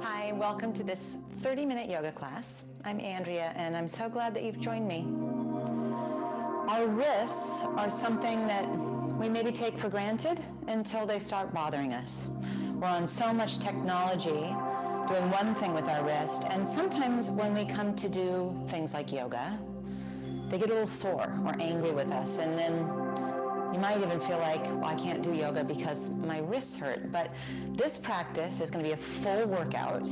Hi, welcome to this 30-minute yoga class. I'm Andrea, and I'm so glad that you've joined me. Our wrists are something that we maybe take for granted until they start bothering us. We're on so much technology doing one thing with our wrist, and sometimes when we come to do things like yoga, they get a little sore or angry with us, and then you might even feel like, well, I can't do yoga because my wrists hurt. But this practice is going to be a full workout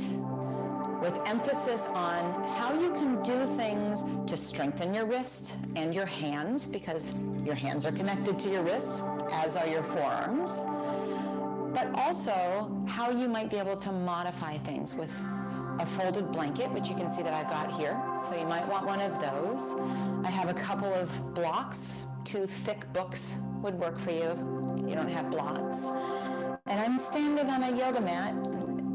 with emphasis on how you can do things to strengthen your wrist and your hands, because your hands are connected to your wrists, as are your forearms. But also how you might be able to modify things with a folded blanket, which you can see that I've got here. So you might want one of those. I have a couple of blocks. 2 thick books would work for you if you don't have blocks. And I'm standing on a yoga mat.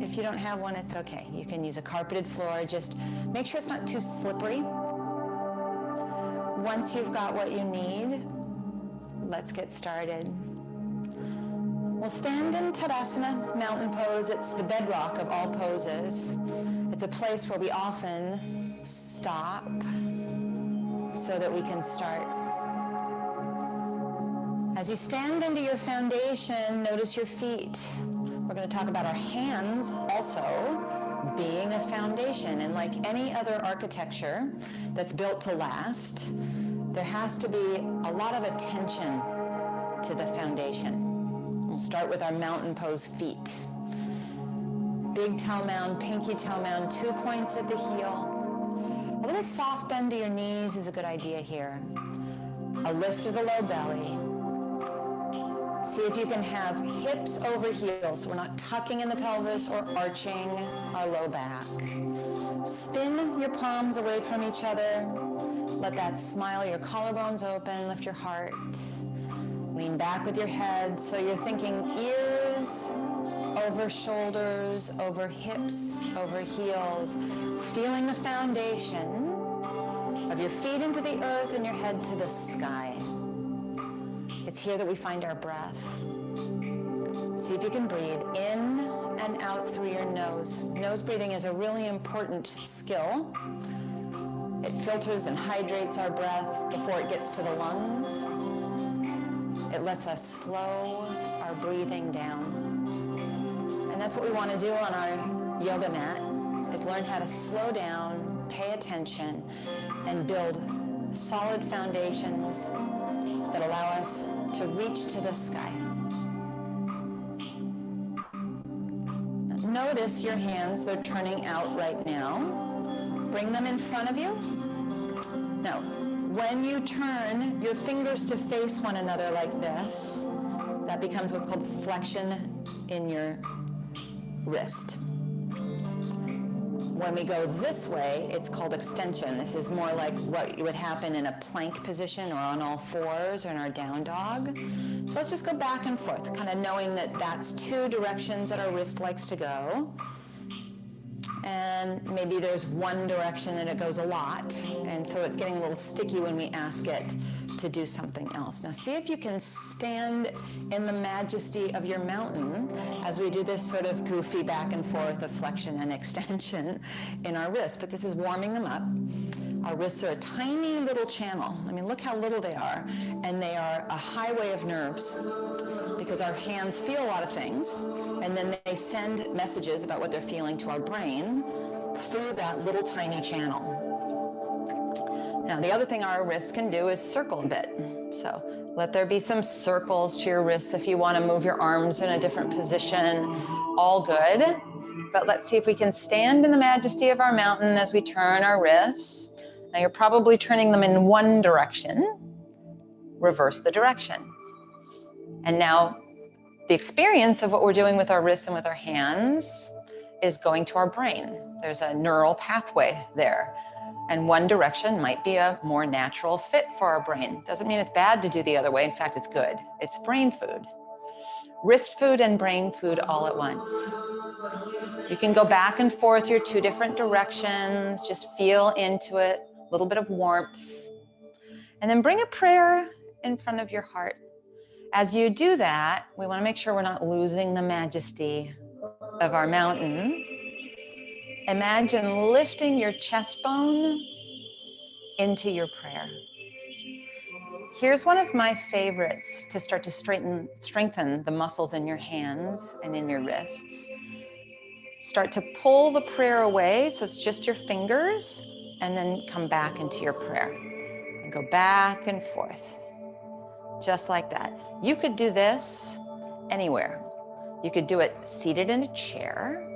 If you don't have one, it's okay. You can use a carpeted floor. Just make sure it's not too slippery. Once you've got what you need, let's get started. We'll stand in Tadasana, mountain pose. It's the bedrock of all poses. It's a place where we often stop so that we can start. As you stand into your foundation, notice your feet. We're going to talk about our hands also being a foundation. And like any other architecture that's built to last, there has to be a lot of attention to the foundation. We'll start with our mountain pose feet. Big toe mound, pinky toe mound, 2 points at the heel. A little soft bend to your knees is a good idea here. A lift of the low belly. See if you can have hips over heels, so we're not tucking in the pelvis or arching our low back. Spin your palms away from each other. Let that smile, your collarbones open, lift your heart. Lean back with your head, so you're thinking ears over shoulders, over hips, over heels, feeling the foundation of your feet into the earth and your head to the sky. It's here that we find our breath. See if you can breathe in and out through your nose. Nose breathing is a really important skill. It filters and hydrates our breath before it gets to the lungs. It lets us slow our breathing down. And that's what we want to do on our yoga mat, is learn how to slow down, pay attention, and build solid foundations that allow us to reach to the sky. Notice your hands, they're turning out right now. Bring them in front of you. Now, when you turn your fingers to face one another like this, that becomes what's called flexion in your wrist. When we go this way, it's called extension. This is more like what would happen in a plank position or on all fours or in our down dog. So let's just go back and forth, kind of knowing that that's 2 directions that our wrist likes to go. And maybe there's one direction that it goes a lot, and so it's getting a little sticky when we ask it to do something else. Now see if you can stand in the majesty of your mountain as we do this sort of goofy back and forth of flexion and extension in our wrists, but this is warming them up. Our wrists are a tiny little channel. I mean, look how little they are, and they are a highway of nerves because our hands feel a lot of things, and then they send messages about what they're feeling to our brain through that little tiny channel. Now, the other thing our wrists can do is circle a bit. So let there be some circles to your wrists if you want to move your arms in a different position. All good. But let's see if we can stand in the majesty of our mountain as we turn our wrists. Now, you're probably turning them in one direction. Reverse the direction. And now the experience of what we're doing with our wrists and with our hands is going to our brain. There's a neural pathway there. And one direction might be a more natural fit for our brain. Doesn't mean it's bad to do the other way. In fact, it's good. It's brain food. Wrist food and brain food all at once. You can go back and forth your 2 different directions. Just feel into it, a little bit of warmth. And then bring a prayer in front of your heart. As you do that, we want to make sure we're not losing the majesty of our mountain. Imagine lifting your chest bone into your prayer. Here's one of my favorites to start to strengthen the muscles in your hands and in your wrists. Start to pull the prayer away, so it's just your fingers, and then come back into your prayer. And go back and forth, just like that. You could do this anywhere. You could do it seated in a chair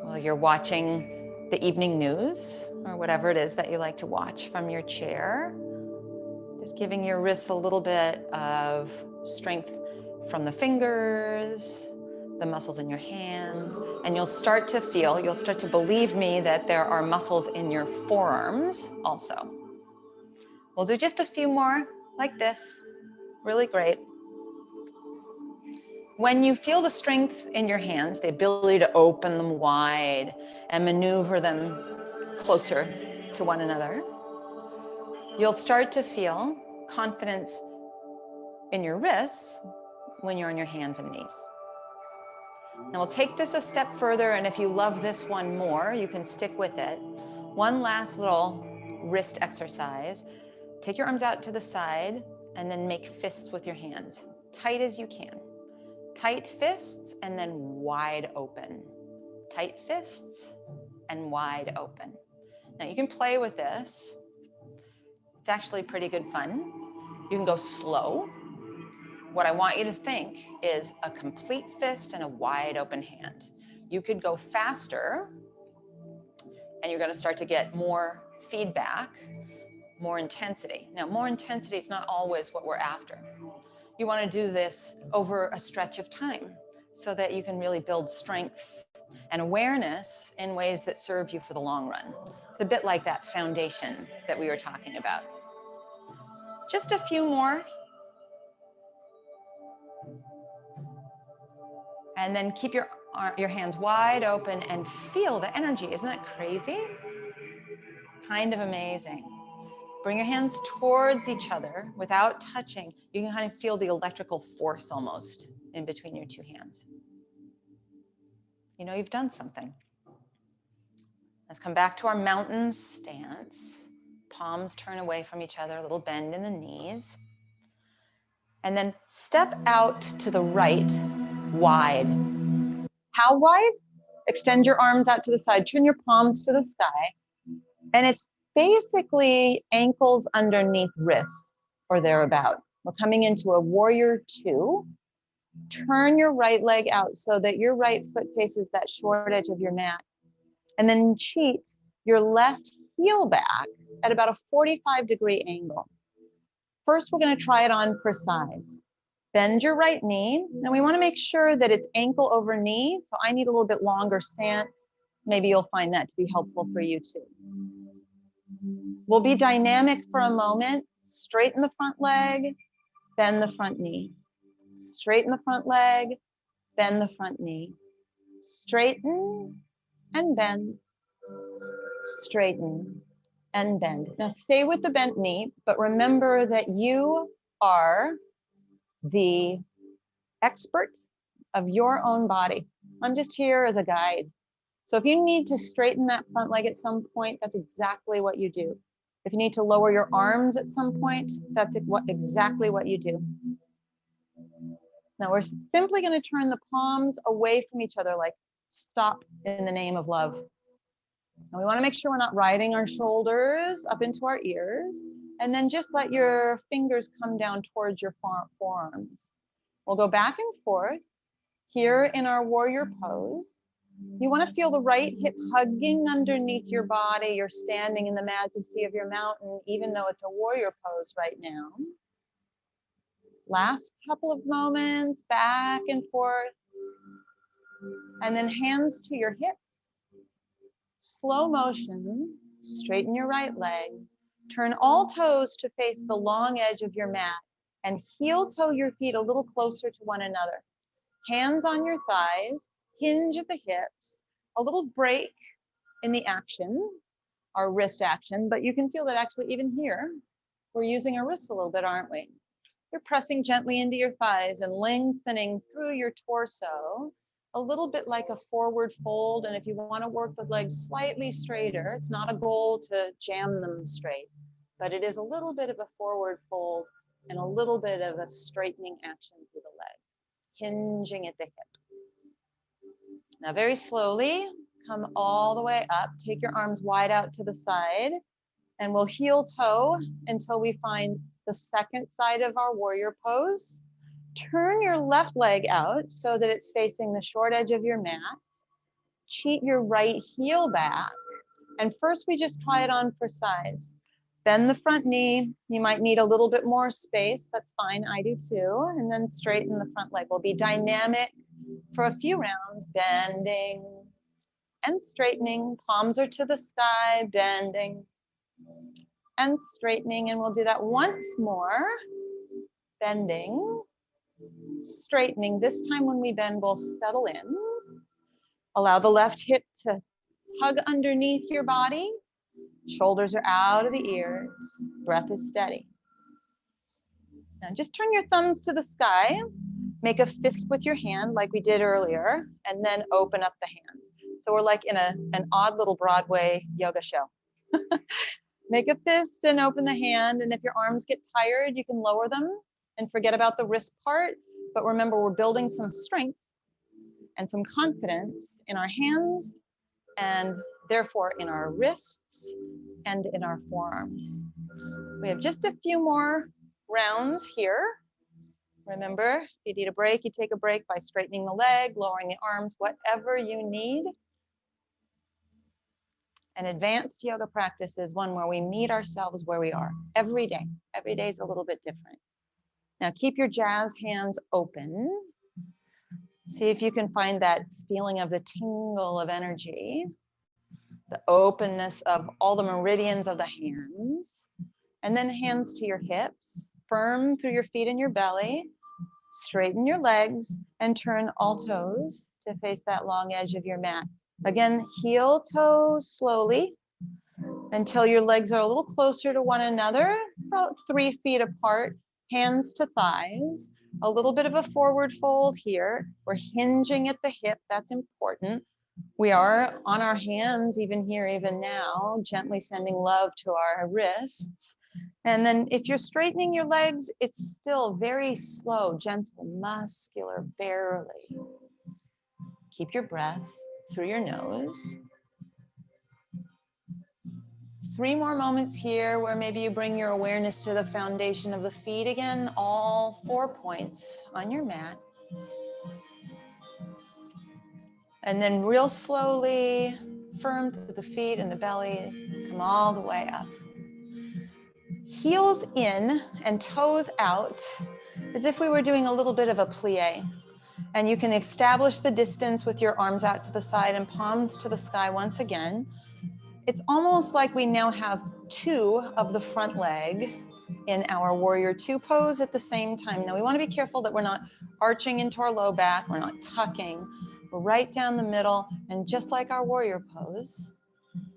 while you're watching the evening news or whatever it is that you like to watch from your chair. Just giving your wrists a little bit of strength from the fingers, the muscles in your hands, and you'll start to believe me that there are muscles in your forearms also. We'll do just a few more like this. Really great. When you feel the strength in your hands, the ability to open them wide and maneuver them closer to one another, you'll start to feel confidence in your wrists when you're on your hands and knees. Now we'll take this a step further, and if you love this one more, you can stick with it. One last little wrist exercise. Take your arms out to the side and then make fists with your hands, tight as you can. Tight fists and then wide open. Tight fists and wide open. Now you can play with this. It's actually pretty good fun. You can go slow. What I want you to think is a complete fist and a wide open hand. You could go faster, and you're going to start to get more feedback, more intensity. Now, more intensity is not always what we're after. You want to do this over a stretch of time so that you can really build strength and awareness in ways that serve you for the long run. It's a bit like that foundation that we were talking about. Just a few more. And then keep your hands wide open and feel the energy. Isn't that crazy? Kind of amazing. Bring your hands towards each other without touching. You can kind of feel the electrical force almost in between your two hands. You know you've done something. Let's come back to our mountain stance. Palms turn away from each other, a little bend in the knees. And then step out to the right, wide. How wide? Extend your arms out to the side. Turn your palms to the sky. And it's basically ankles underneath wrists or thereabout. We're coming into a warrior two. Turn your right leg out so that your right foot faces that short edge of your mat. And then cheat your left heel back at about a 45-degree angle. First, we're going to try it on for size. Bend your right knee. And we want to make sure that it's ankle over knee. So I need a little bit longer stance. Maybe you'll find that to be helpful for you too. We'll be dynamic for a moment. Straighten the front leg, bend the front knee. Straighten the front leg, bend the front knee. Straighten and bend. Straighten and bend. Now stay with the bent knee, but remember that you are the expert of your own body. I'm just here as a guide. So if you need to straighten that front leg at some point, that's exactly what you do. If you need to lower your arms at some point, that's exactly what you do. Now we're simply going to turn the palms away from each other, like stop in the name of love. And we want to make sure we're not riding our shoulders up into our ears, and then just let your fingers come down towards your forearms. We'll go back and forth here in our warrior pose. You want to feel the right hip hugging underneath your body. You're standing in the majesty of your mountain, even though it's a warrior pose right now. Last couple of moments, back and forth. And then hands to your hips. Slow motion, straighten your right leg. Turn all toes to face the long edge of your mat and heel toe your feet a little closer to one another. Hands on your thighs, hinge at the hips, a little break in the action, our wrist action, but you can feel that actually even here, we're using our wrists a little bit, aren't we? You're pressing gently into your thighs and lengthening through your torso, a little bit like a forward fold. And if you want to work with legs slightly straighter, it's not a goal to jam them straight, but it is a little bit of a forward fold and a little bit of a straightening action through the leg, hinging at the hip. Now very slowly, come all the way up. Take your arms wide out to the side, and we'll heel toe until we find the second side of our warrior pose. Turn your left leg out so that it's facing the short edge of your mat. Cheat your right heel back. And first we just try it on for size. Bend the front knee. You might need a little bit more space. That's fine, I do too. And then straighten the front leg. We'll be dynamic for a few rounds, bending and straightening. Palms are to the sky, bending and straightening. And we'll do that once more. Bending, straightening. This time when we bend, we'll settle in. Allow the left hip to hug underneath your body. Shoulders are out of the ears. Breath is steady. Now just turn your thumbs to the sky. Make a fist with your hand like we did earlier, and then open up the hands. So we're like in an odd little Broadway yoga show. Make a fist and open the hand. And if your arms get tired, you can lower them and forget about the wrist part. But remember, we're building some strength and some confidence in our hands, and therefore in our wrists and in our forearms. We have just a few more rounds here. Remember, if you need a break, you take a break by straightening the leg, lowering the arms, whatever you need. An advanced yoga practice is one where we meet ourselves where we are every day. Every day is a little bit different. Now keep your jazz hands open. See if you can find that feeling of the tingle of energy, the openness of all the meridians of the hands, and then hands to your hips, firm through your feet and your belly. Straighten your legs and turn all toes to face that long edge of your mat. Again, heel toes slowly until your legs are a little closer to one another, about 3 feet apart, hands to thighs. A little bit of a forward fold here. We're hinging at the hip, that's important. We are on our hands even here, even now, gently sending love to our wrists. And then if you're straightening your legs, it's still very slow, gentle, muscular, barely. Keep your breath through your nose. 3 more moments here where maybe you bring your awareness to the foundation of the feet again, all 4 points on your mat. And then real slowly, firm through the feet and the belly, come all the way up. Heels in and toes out, as if we were doing a little bit of a plie. And you can establish the distance with your arms out to the side and palms to the sky once again. It's almost like we now have 2 of the front leg in our warrior 2 pose at the same time. Now we want to be careful that we're not arching into our low back, we're not tucking. We're right down the middle, and just like our warrior pose,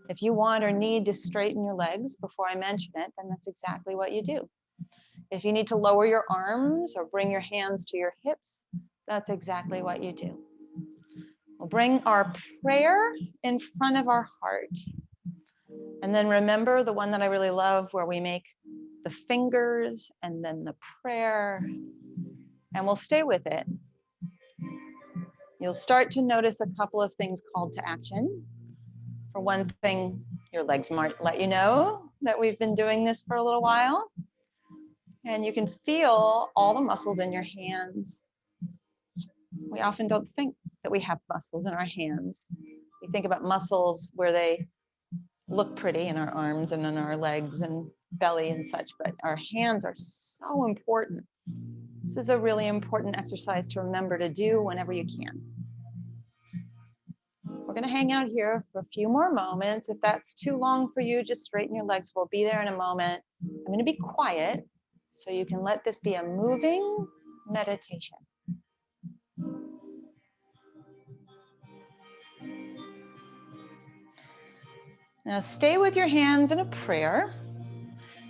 if you want or need to straighten your legs before I mention it, then that's exactly what you do. If you need to lower your arms or bring your hands to your hips, that's exactly what you do. We'll bring our prayer in front of our heart. And then remember the one that I really love, where we make the fingers and then the prayer, and we'll stay with it. You'll start to notice a couple of things called to action. For one thing, your legs might let you know that we've been doing this for a little while. And you can feel all the muscles in your hands. We often don't think that we have muscles in our hands. We think about muscles where they look pretty in our arms and in our legs and belly and such, but our hands are so important. This is a really important exercise to remember to do whenever you can. We're going to hang out here for a few more moments. If that's too long for you, just straighten your legs. We'll be there in a moment. I'm going to be quiet so you can let this be a moving meditation. Now stay with your hands in a prayer.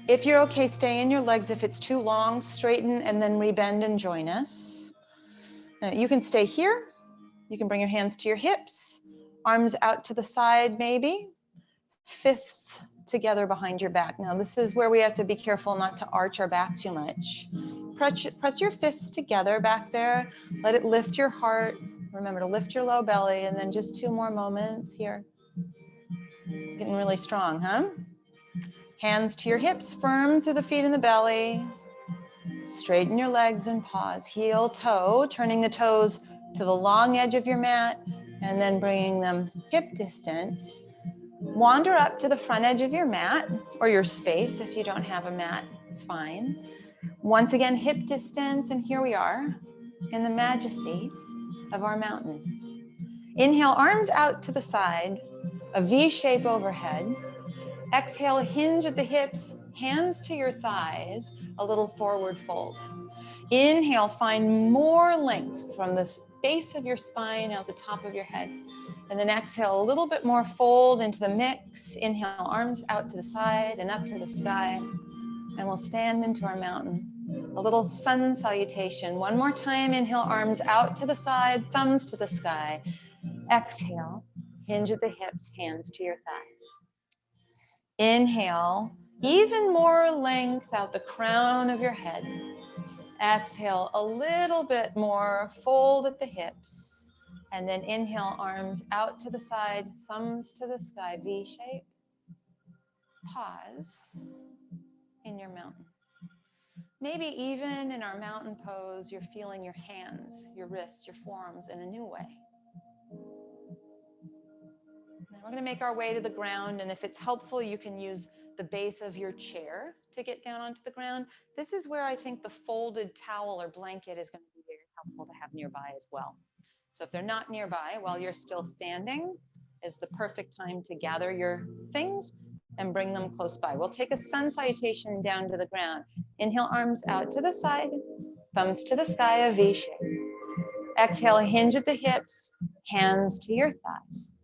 If you're okay, stay in your legs. If it's too long, straighten and then rebend and join us. Now, you can stay here, You can bring your hands to your hips, arms out to the side maybe, fists together behind your back. Now this is where we have to be careful not to arch our back too much. Press your fists together back there. Let it lift your heart. Remember to lift your low belly, and then just 2 more moments here. Getting really strong, huh? Hands to your hips, firm through the feet and the belly. Straighten your legs and pause. Heel, toe, turning the toes to the long edge of your mat, and then bringing them hip distance. Wander up to the front edge of your mat, or your space if you don't have a mat, it's fine. Once again, hip distance, and here we are in the majesty of our mountain. Inhale, arms out to the side, a V shape overhead. Exhale, hinge at the hips, hands to your thighs, a little forward fold. Inhale, find more length from the base of your spine out the top of your head. And then exhale, a little bit more fold into the mix. Inhale, arms out to the side and up to the sky. And we'll stand into our mountain. A little sun salutation. One more time, inhale, arms out to the side, thumbs to the sky. Exhale, hinge at the hips, hands to your thighs. Inhale, even more length out the crown of your head. Exhale, a little bit more, fold at the hips. And then inhale, arms out to the side, thumbs to the sky, V shape. Pause in your mountain. Maybe even in our mountain pose, you're feeling your hands, your wrists, your forearms in a new way. Now we're going to make our way to the ground, and if it's helpful, you can use the base of your chair to get down onto the ground. This is where I think the folded towel or blanket is going to be very helpful to have nearby as well. So if they're not nearby while you're still standing, is the perfect time to gather your things and bring them close by. We'll take a sun salutation down to the ground. Inhale, arms out to the side, thumbs to the sky, a V shape. Exhale, hinge at the hips, hands to your thighs.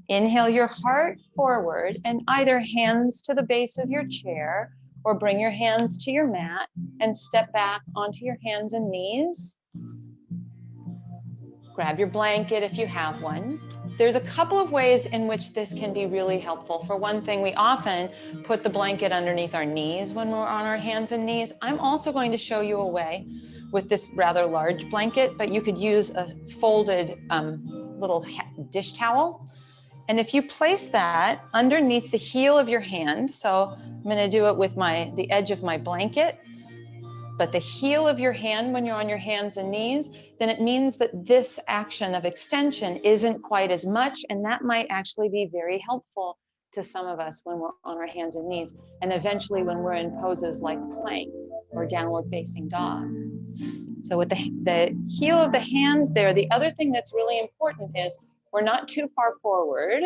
Inhale your heart forward and either hands to the base of your chair or bring your hands to your mat and step back onto your hands and knees. Grab your blanket if you have one. There's a couple of ways in which this can be really helpful. For one thing, we often put the blanket underneath our knees when we're on our hands and knees. I'm also going to show you a way with this rather large blanket, but you could use a folded little dish towel. And if you place that underneath the heel of your hand, so I'm going to do it with the edge of my blanket, but the heel of your hand when you're on your hands and knees, then it means that this action of extension isn't quite as much, and that might actually be very helpful to some of us when we're on our hands and knees, and eventually when we're in poses like plank or downward facing dog. So with the heel of the hands there, the other thing that's really important is we're not too far forward.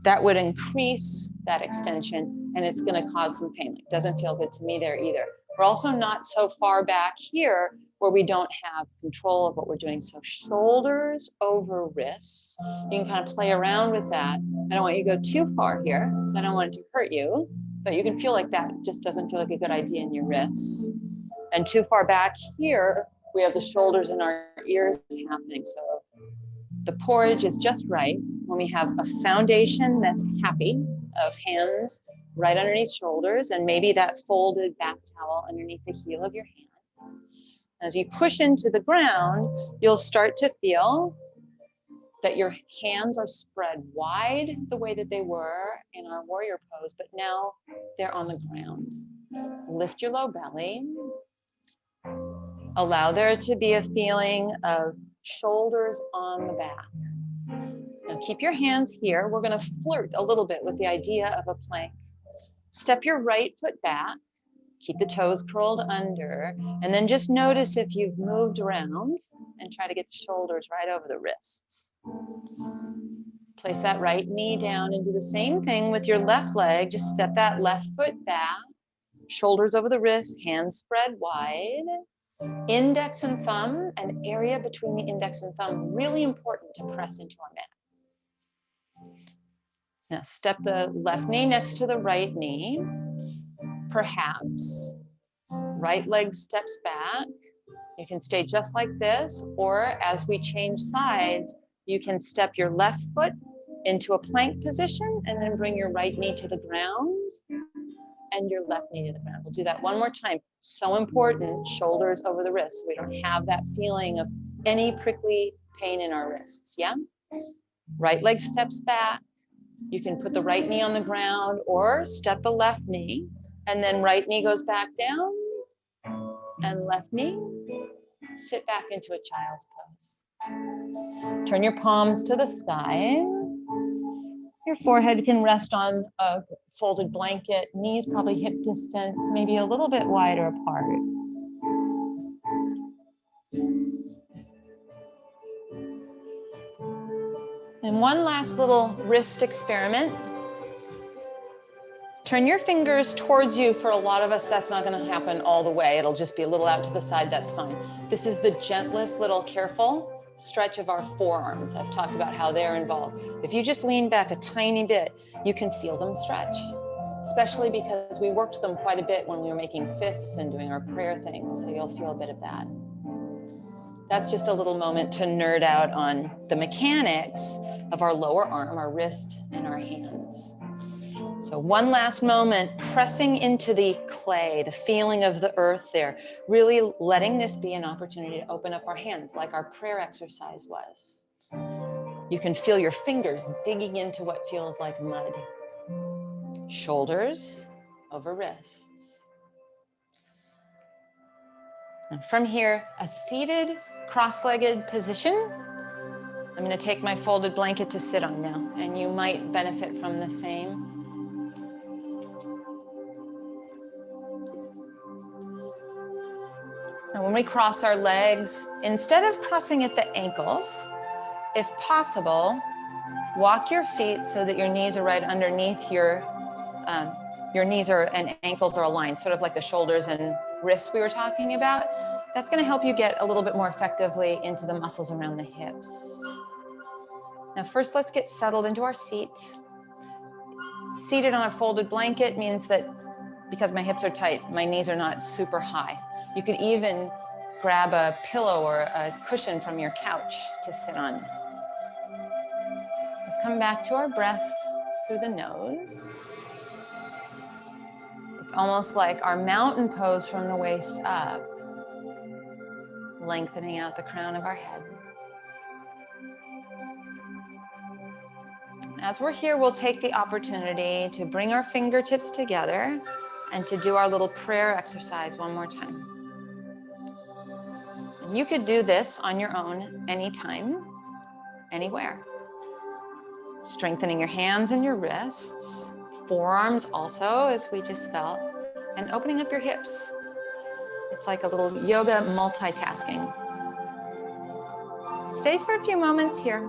That would increase that extension, and it's going to cause some pain. It doesn't feel good to me there either. We're also not so far back here where we don't have control of what we're doing. So shoulders over wrists. You can kind of play around with that. I don't want you to go too far here because I don't want it to hurt you, but you can feel like that just doesn't feel like a good idea in your wrists. And too far back here, we have the shoulders and our ears happening. So the porridge is just right when we have a foundation that's happy of hands right underneath shoulders and maybe that folded bath towel underneath the heel of your hand. As you push into the ground, you'll start to feel that your hands are spread wide the way that they were in our warrior pose, but now they're on the ground. Lift your low belly. Allow there to be a feeling of shoulders on the back. Now keep your hands here. We're going to flirt a little bit with the idea of a plank. Step your right foot back. Keep the toes curled under. And then just notice if you've moved around and try to get the shoulders right over the wrists. Place that right knee down and do the same thing with your left leg. Just step that left foot back. Shoulders over the wrists, hands spread wide. Index and thumb, an area between the index and thumb, really important to press into our mat. Now step the left knee next to the right knee. Perhaps right leg steps back You can stay just like this, or as we change sides, you can step your left foot into a plank position and then bring your right knee to the ground and your left knee to the ground. We'll do that one more time. So important, shoulders over the wrists. So we don't have that feeling of any prickly pain in our wrists, yeah? Right leg steps back. You can put the right knee on the ground or step the left knee, and then right knee goes back down and left knee. Sit back into a child's pose. Turn your palms to the sky. Your forehead can rest on a folded blanket, knees probably hip distance, maybe a little bit wider apart. And one last little wrist experiment. Turn your fingers towards you. For a lot of us, that's not going to happen all the way. It'll just be a little out to the side. That's fine. This is the gentlest little careful stretch of our forearms. I've talked about how they're involved. If you just lean back a tiny bit, you can feel them stretch, especially because we worked them quite a bit when we were making fists and doing our prayer things. So you'll feel a bit of that. That's just a little moment to nerd out on the mechanics of our lower arm, our wrist, and our hands. So one last moment, pressing into the clay, the feeling of the earth there, really letting this be an opportunity to open up our hands like our prayer exercise was. You can feel your fingers digging into what feels like mud. Shoulders over wrists. And from here, a seated, cross-legged position. I'm going to take my folded blanket to sit on now, and you might benefit from the same. Now, when we cross our legs, instead of crossing at the ankles, if possible, walk your feet so that your knees are right underneath your knees and ankles are aligned, sort of like the shoulders and wrists we were talking about. That's going to help you get a little bit more effectively into the muscles around the hips. Now, first, let's get settled into our seat. Seated on a folded blanket means that because my hips are tight, my knees are not super high. You could even grab a pillow or a cushion from your couch to sit on. Let's come back to our breath through the nose. It's almost like our mountain pose from the waist up, lengthening out the crown of our head. As we're here, we'll take the opportunity to bring our fingertips together and to do our little prayer exercise one more time. And you could do this on your own anytime, anywhere. Strengthening your hands and your wrists, forearms also, as we just felt, and opening up your hips. It's like a little yoga multitasking. Stay for a few moments here.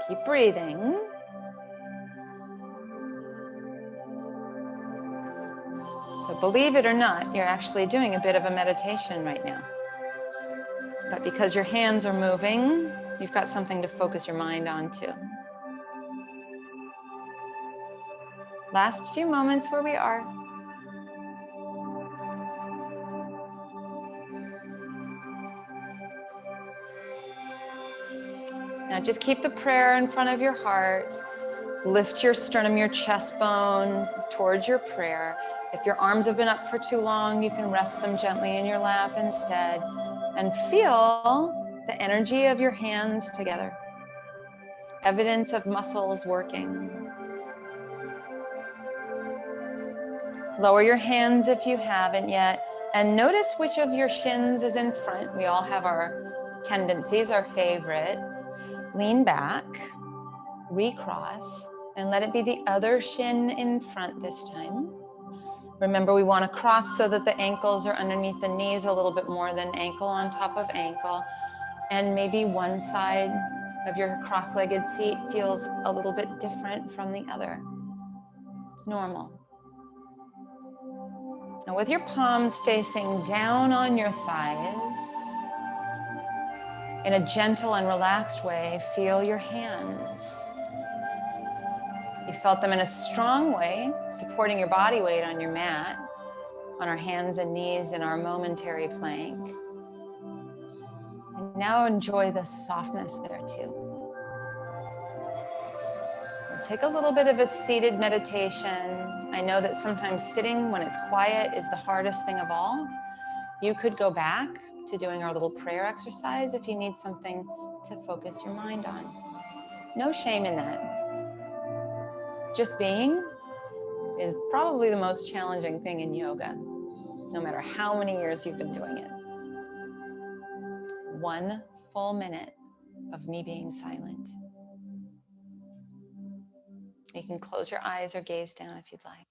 Keep breathing. So believe it or not, you're actually doing a bit of a meditation right now. But because your hands are moving, you've got something to focus your mind on too. Last few moments where we are. Now just keep the prayer in front of your heart. Lift your sternum, your chest bone towards your prayer. If your arms have been up for too long, you can rest them gently in your lap instead. And feel the energy of your hands together. Evidence of muscles working. Lower your hands if you haven't yet. And notice which of your shins is in front. We all have our tendencies, our favorite. Lean back, recross, and let it be the other shin in front this time. Remember, we want to cross so that the ankles are underneath the knees a little bit more than ankle on top of ankle. And maybe one side of your cross-legged seat feels a little bit different from the other. It's normal. Now with your palms facing down on your thighs, In a gentle and relaxed way, feel your hands. You felt them in a strong way, supporting your body weight on your mat, on our hands and knees in our momentary plank. And now enjoy the softness there too. Take a little bit of a seated meditation. I know that sometimes sitting when it's quiet is the hardest thing of all. You could go back to doing our little prayer exercise if you need something to focus your mind on. No shame in that. Just being is probably the most challenging thing in yoga, no matter how many years you've been doing it. 1 full minute of me being silent. You can close your eyes or gaze down if you'd like.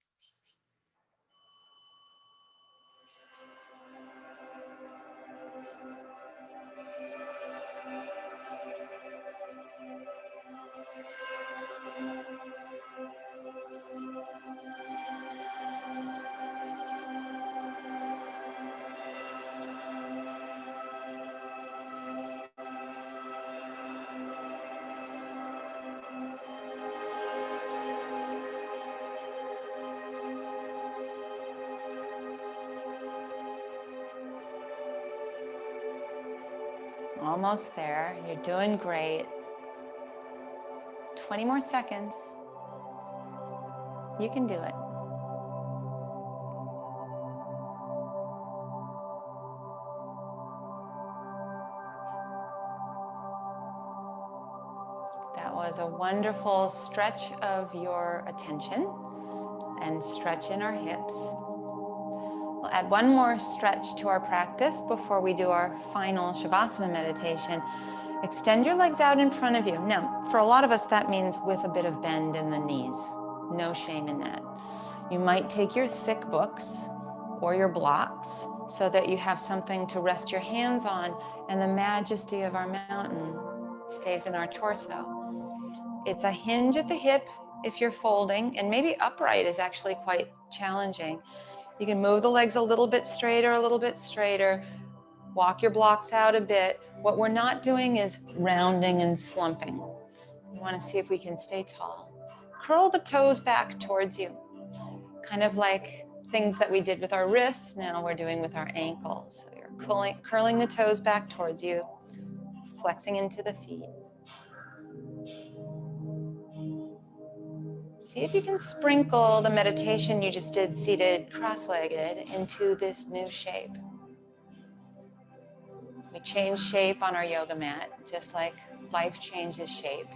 Almost there. You're doing great. 20 more seconds. You can do it. That was a wonderful stretch of your attention and stretch in our hips. We'll add one more stretch to our practice before we do our final Shavasana meditation. Extend your legs out in front of you. Now, for a lot of us, that means with a bit of bend in the knees. No shame in that. You might take your thick books or your blocks so that you have something to rest your hands on and the majesty of our mountain stays in our torso. It's a hinge at the hip if you're folding, and maybe upright is actually quite challenging. You can move the legs a little bit straighter, walk your blocks out a bit. What we're not doing is rounding and slumping. We want to see if we can stay tall. Curl the toes back towards you, kind of like things that we did with our wrists, now we're doing with our ankles. So you're curling the toes back towards you, flexing into the feet. See if you can sprinkle the meditation you just did seated cross-legged into this new shape. We change shape on our yoga mat, just like life changes shape.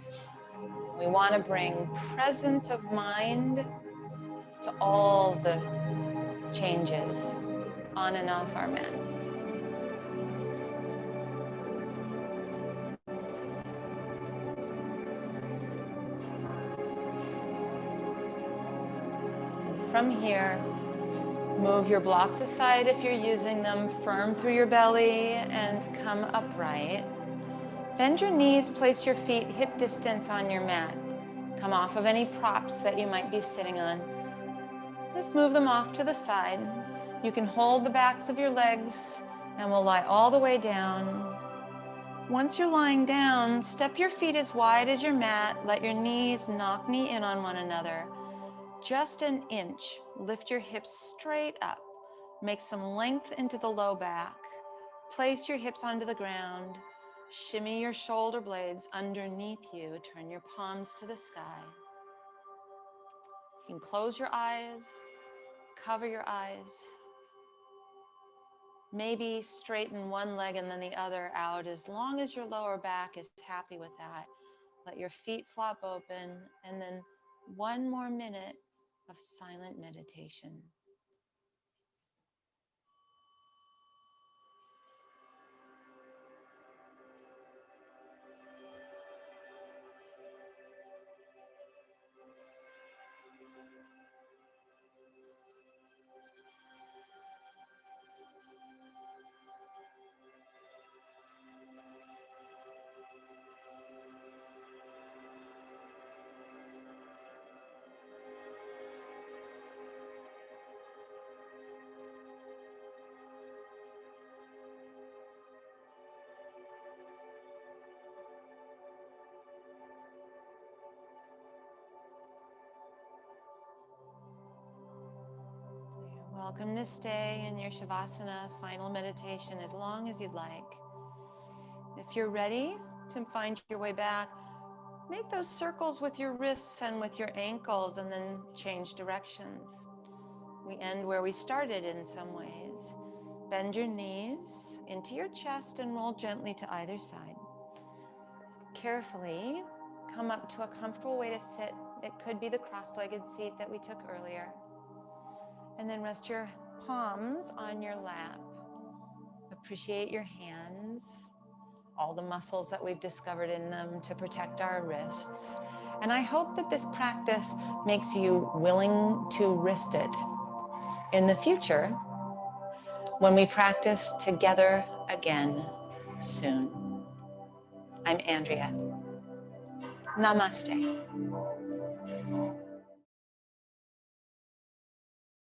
We want to bring presence of mind to all the changes on and off our mat. From here, move your blocks aside if you're using them, firm through your belly and come upright. Bend your knees, place your feet hip distance on your mat. Come off of any props that you might be sitting on. Just move them off to the side. You can hold the backs of your legs and we'll lie all the way down. Once you're lying down, step your feet as wide as your mat. Let your knees knock knee in on one another. Just an inch. Lift your hips straight up. Make some length into the low back. Place your hips onto the ground. Shimmy your shoulder blades underneath you. Turn your palms to the sky. You can close your eyes, cover your eyes. Maybe straighten one leg and then the other out as long as your lower back is happy with that. Let your feet flop open and then 1 more minute of silent meditation. welcome to stay in your Shavasana final meditation as long as you'd like. If you're ready to find your way back, make those circles with your wrists and with your ankles and then change directions. We end where we started in some ways. Bend your knees into your chest and roll gently to either side. Carefully come up to a comfortable way to sit. It could be the cross-legged seat that we took earlier. And then rest your palms on your lap. Appreciate your hands, all the muscles that we've discovered in them to protect our wrists. And I hope that this practice makes you willing to wrist it in the future when we practice together again soon. I'm Andrea. Namaste.